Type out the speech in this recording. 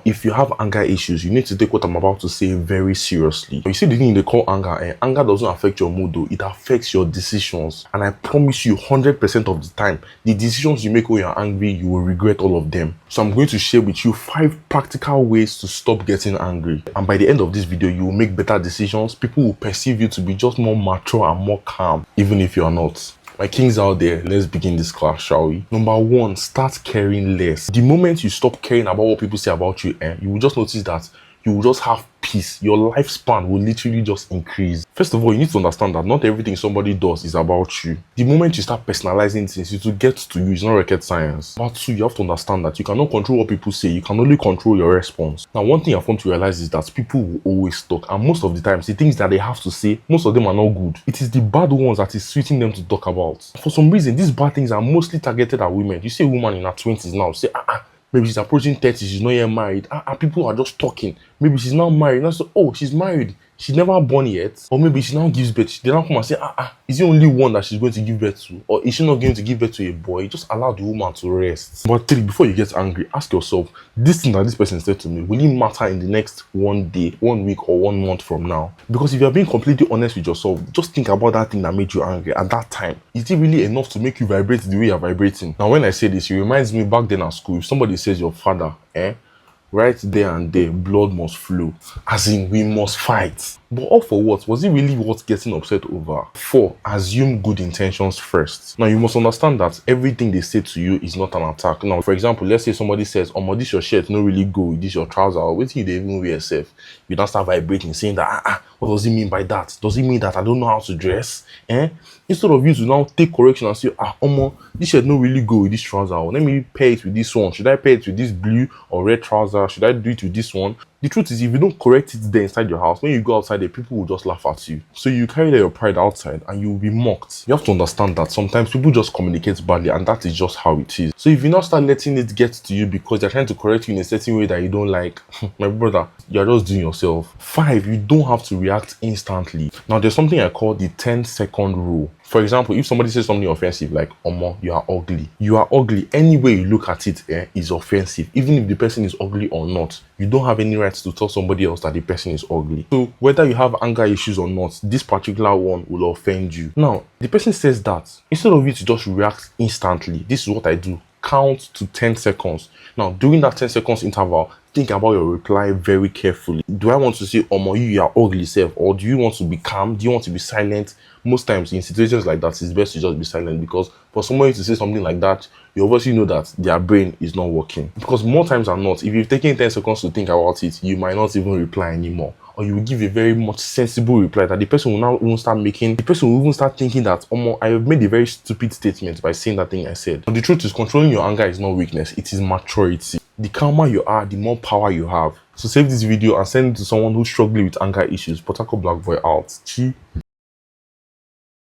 If you have anger issues, you need to take what I'm about to say very seriously. You see the thing they call anger, and anger doesn't affect your mood though, it affects your decisions. And I promise you 100% of the time, the decisions you make when you're angry, you will regret all of them. So I'm going to share with you 5 practical ways to stop getting angry. And by the end of this video, you will make better decisions. People will perceive you to be just more mature and more calm, even if you are not. My kings out there, let's begin this class, shall we? Number 1, start caring less. The moment you stop caring about what people say about you, you will just notice that you will just have peace. Your lifespan will literally just increase. First of all, you need to understand that not everything somebody does is about you. The moment you start personalizing things, it will get to you. It's not rocket science. But 2, you have to understand that you cannot control what people say. You can only control your response. Now, one thing I've come to realize is that people will always talk. And most of the times, the things that they have to say, most of them are not good. It is the bad ones that is suiting them to talk about. For some reason, these bad things are mostly targeted at women. You see a woman in her 20s now, say, maybe she's approaching 30, she's not yet married. People are just talking. Maybe she's now married. Now, so, oh, she's married. She's never born yet. Or maybe she now gives birth. They now come and say, is it only one that she's going to give birth to? Or is she not going to give birth to a boy? Just allow the woman to rest. But 3, before you get angry, ask yourself, this thing that this person said to me, will it matter in the next 1 day, 1 week, or 1 month from now? Because if you're being completely honest with yourself, just think about that thing that made you angry at that time. Is it really enough to make you vibrate the way you're vibrating? Now, when I say this, it reminds me back then at school, if somebody says your father, right there and there, blood must flow. As in, we must fight. But all for what? Was it really worth getting upset over? 4, assume good intentions first. Now, you must understand that everything they say to you is not an attack. Now, for example, let's say somebody says, this your shirt no really go with this your trouser, or wait till you even wear yourself. You don't start vibrating, saying that, what does it mean by that? Does it mean that I don't know how to dress? Instead of you to now take correction and say, this shirt no really go with this trouser, or let me pair it with this one. Should I pair it with this blue or red trouser? Should I do it with this one? The truth is, if you don't correct it there inside your house, when you go outside there, people will just laugh at you. So you carry your pride outside and you will be mocked. You have to understand that sometimes people just communicate badly, and that is just how it is. So if you now start letting it get to you because they're trying to correct you in a certain way that you don't like, my brother, you're just doing yourself. 5, you don't have to react instantly. Now, there's something I call the 10-second rule. For example, if somebody says something offensive like, you are ugly. You are ugly. Any way you look at it is offensive. Even if the person is ugly or not, you don't have any right to tell somebody else that the person is ugly. So whether you have anger issues or not, this particular one will offend you. Now, the person says that. Instead of you to just react instantly, this is what I do. Count to 10 seconds. Now, during that 10 seconds interval, think about your reply very carefully. Do I want to say, you are ugly self? Or do you want to be calm? Do you want to be silent? Most times in situations like that, it's best to just be silent, because for somebody to say something like that, you obviously know that their brain is not working. Because more times than not, if you've taken 10 seconds to think about it, you might not even reply anymore. Or you will give a very much sensible reply that the person will now even start making. The person will even start thinking that, I have made a very stupid statement by saying that thing I said. But the truth is, controlling your anger is not weakness, it is maturity. The calmer you are, the more power you have. So save this video and send it to someone who's struggling with anger issues. Port Harcourt Black Boy out. Chi.